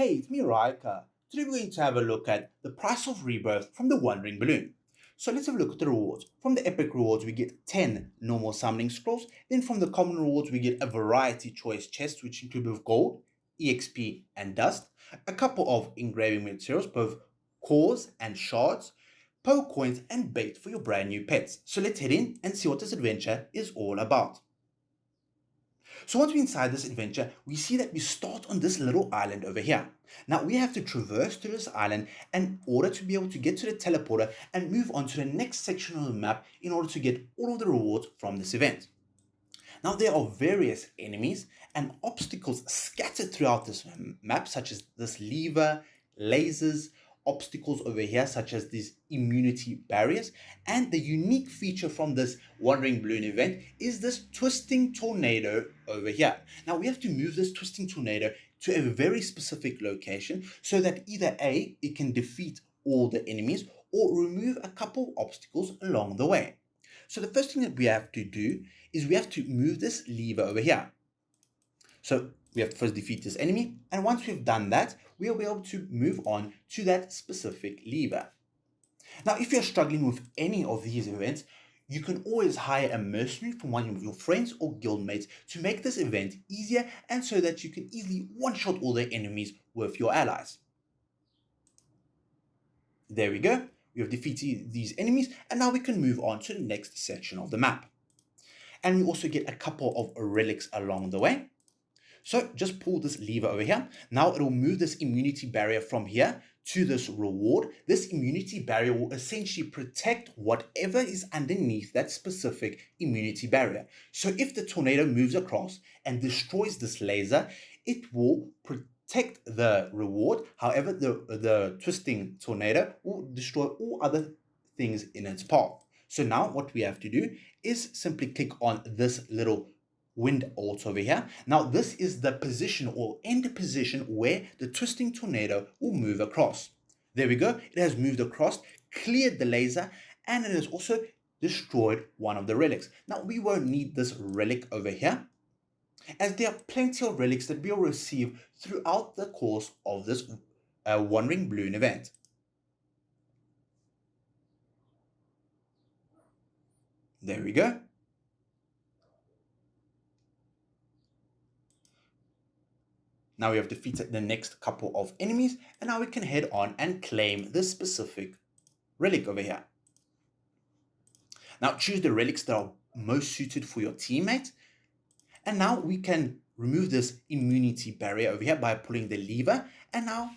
Hey, it's me, Raika. Today we're going to have a look at the price of Rebirth from the Wandering Balloon. So let's have a look at the rewards. From the epic rewards, we get 10 normal summoning scrolls. Then from the common rewards, we get a variety choice chests, which include both gold, EXP, and dust. A couple of engraving materials, both cores and shards, poke coins, and bait for your brand new pets. So let's head in and see what this adventure is all about. So once we're inside this adventure, we see that we start on this little island over here. Now we have to traverse through this island in order to be able to get to the teleporter and move on to the next section of the map in order to get all of the rewards from this event. Now there are various enemies and obstacles scattered throughout this map, such as this lever, lasers, obstacles over here such as these immunity barriers, and the unique feature from this Wandering Balloon event is this twisting tornado over here. Now we have to move this twisting tornado to a very specific location so that either A, it can defeat all the enemies or remove a couple obstacles along the way. So the first thing that we have to do is we have to move this lever over here. So we have to first defeat this enemy, and once we've done that, we'll be able to move on to that specific lever. Now, if you're struggling with any of these events, you can always hire a mercenary from one of your friends or guildmates to make this event easier and so that you can easily one-shot all the enemies with your allies. There we go. We have defeated these enemies, and now we can move on to the next section of the map. And we also get a couple of relics along the way. So just pull this lever over here. Now it will move this immunity barrier from here to this reward. This immunity barrier will essentially protect whatever is underneath that specific immunity barrier. So if the tornado moves across and destroys this laser, it will protect the reward. However, the twisting tornado will destroy all other things in its path. So now what we have to do is simply click on this little wind alt over here. Now this is the position or end position where the twisting tornado will move across. There we go. It has moved across, cleared the laser, and it has also destroyed one of the relics. Now we won't need this relic over here, as there are plenty of relics that we'll receive throughout the course of this Wandering Balloon event. There we go. Now we have defeated the next couple of enemies, and now we can head on and claim this specific relic over here. Now choose the relics that are most suited for your teammate, and now we can remove this immunity barrier over here by pulling the lever, and now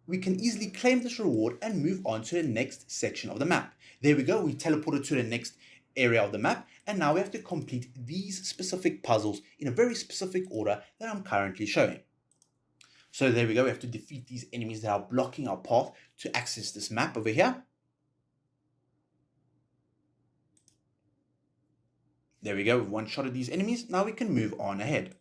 we can easily claim this reward and move on to the next section of the map. There we go, we teleported to the next area of the map, and now we have to complete these specific puzzles in a very specific order that I'm currently showing. So there we go, we have to defeat these enemies that are blocking our path to access this map over here. There we go, we've one-shotted these enemies. Now we can move on ahead.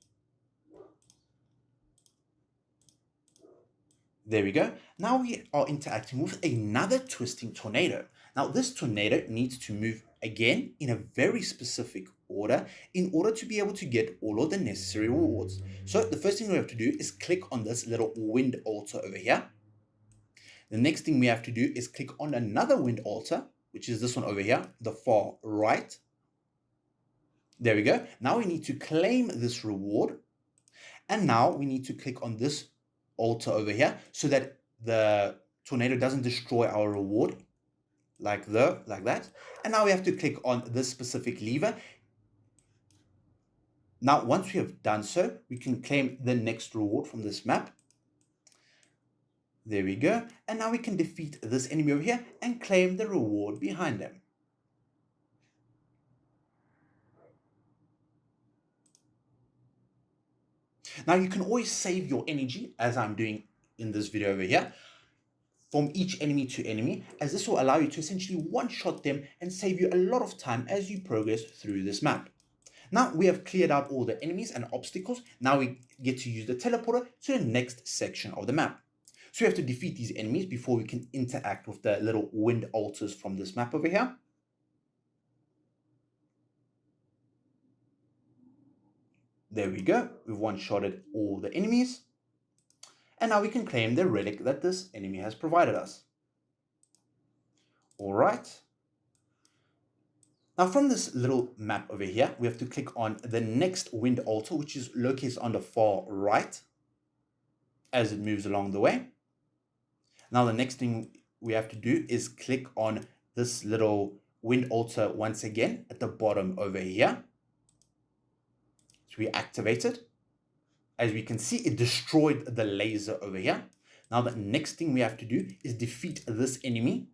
There we go. Now we are interacting with another twisting tornado. Now this tornado needs to move again in a very specific order in order to be able to get all of the necessary rewards. So the first thing we have to do is click on this little wind altar over here. The next thing we have to do is click on another wind altar, which is this one over here, the far right. There we go. Now we need to claim this reward. And now we need to click on this altar over here so that the tornado doesn't destroy our reward like that. And now we have to click on this specific lever. Now once we have done so, we can claim the next reward from this map. There we go. And now we can defeat this enemy over here and claim the reward behind them. Now you can always save your energy, as I'm doing in this video over here, from each enemy to enemy, as this will allow you to essentially one-shot them and save you a lot of time as you progress through this map. Now we have cleared out all the enemies and obstacles. Now we get to use the teleporter to the next section of the map. So we have to defeat these enemies before we can interact with the little wind altars from this map over here. There we go. We've one-shotted all the enemies. And now we can claim the relic that this enemy has provided us. All right. Now from this little map over here, we have to click on the next wind altar, which is located on the far right as it moves along the way. Now the next thing we have to do is click on this little wind altar once again at the bottom over here. So we activate it. As we can see, it destroyed the laser over here. Now the next thing we have to do is defeat this enemy.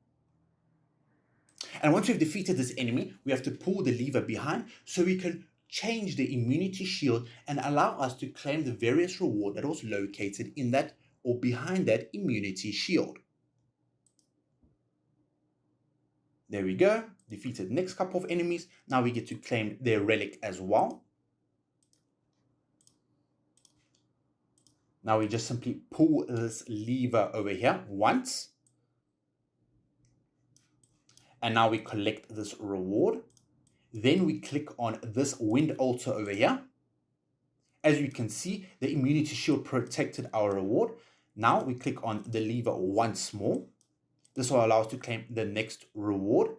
And once we've defeated this enemy, we have to pull the lever behind so we can change the immunity shield and allow us to claim the various reward that was located in that or behind that immunity shield. There we go. Defeated next couple of enemies. Now we get to claim their relic as well. Now we just simply pull this lever over here once. And now we collect this reward. Then we click on this wind altar over here. As you can see, the immunity shield protected our reward. Now we click on the lever once more. This will allow us to claim the next reward.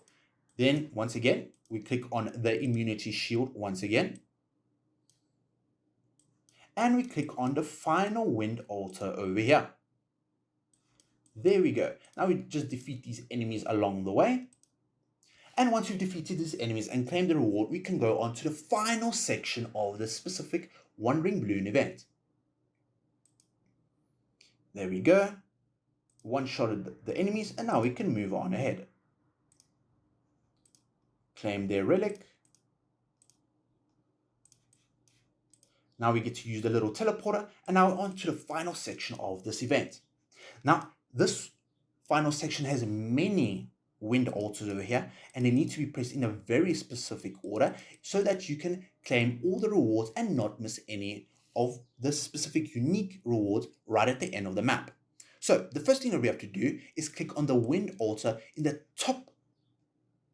Then once again, we click on the immunity shield once again. And we click on the final wind altar over here. There we go. Now we just defeat these enemies along the way. And once we've defeated these enemies and claimed the reward, we can go on to the final section of this specific Wandering Balloon event. There we go. One-shotted the enemies, and now we can move on ahead. Claim their relic. Now we get to use the little teleporter, and now on to the final section of this event. Now, this final section has many wind altars over here, and they need to be pressed in a very specific order so that you can claim all the rewards and not miss any of the specific unique rewards right at the end of the map. So the first thing that we have to do is click on the wind altar in the top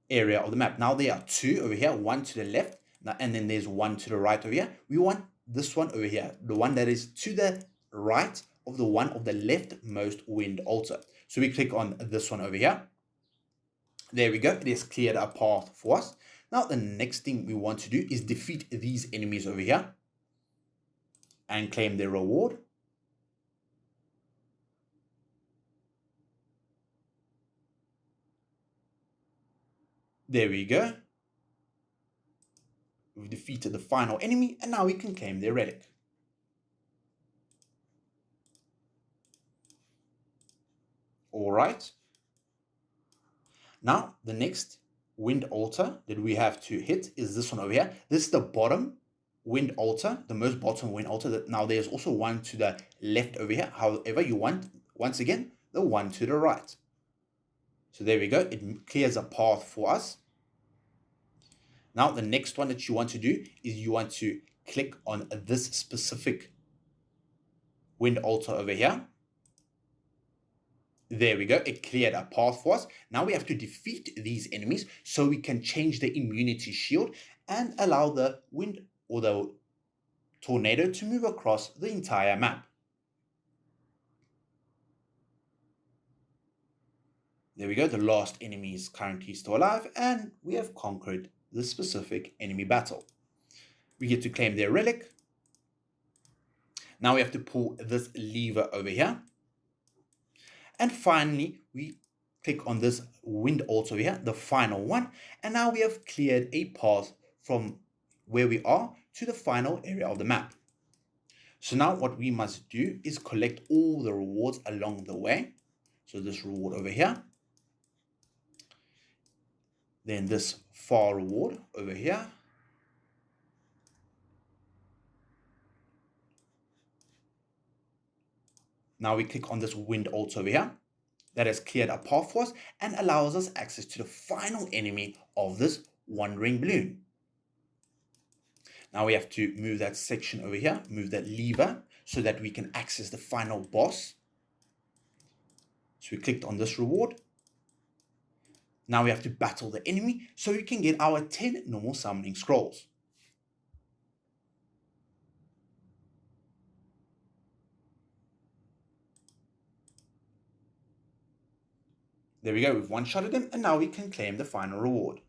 area of the map. Now there are two over here, one to the left, and then there's one to the right over here. We want this one over here, the one that is to the right of the one of the leftmost wind altar. So we click on this one over here. There we go. It has cleared a path for us. Now the next thing we want to do is defeat these enemies over here and claim their reward. There we go. We've defeated the final enemy, and now we can claim their relic. All right. Now, the next wind altar that we have to hit is this one over here. This is the bottom wind altar, the most bottom wind altar. Now, there's also one to the left over here. However, you want, once again, the one to the right. So there we go. It clears a path for us. Now, the next one that you want to do is you want to click on this specific wind altar over here. There we go. It cleared a path for us. Now we have to defeat these enemies so we can change the immunity shield and allow the wind or the tornado to move across the entire map. There we go. The last enemy is currently still alive, and we have conquered this specific enemy battle. We get to claim their relic. Now we have to pull this lever over here. And finally, we click on this wind altar over here, the final one. And now we have cleared a path from where we are to the final area of the map. So now what we must do is collect all the rewards along the way. So this reward over here. Then this far reward over here. Now we click on this wind altar over here. That has cleared a path for us and allows us access to the final enemy of this wandering balloon. Now we have to move that section over here, move that lever so that we can access the final boss. So we clicked on this reward. Now we have to battle the enemy so we can get our 10 normal summoning scrolls. There we go, we've one-shotted them, and now we can claim the final reward.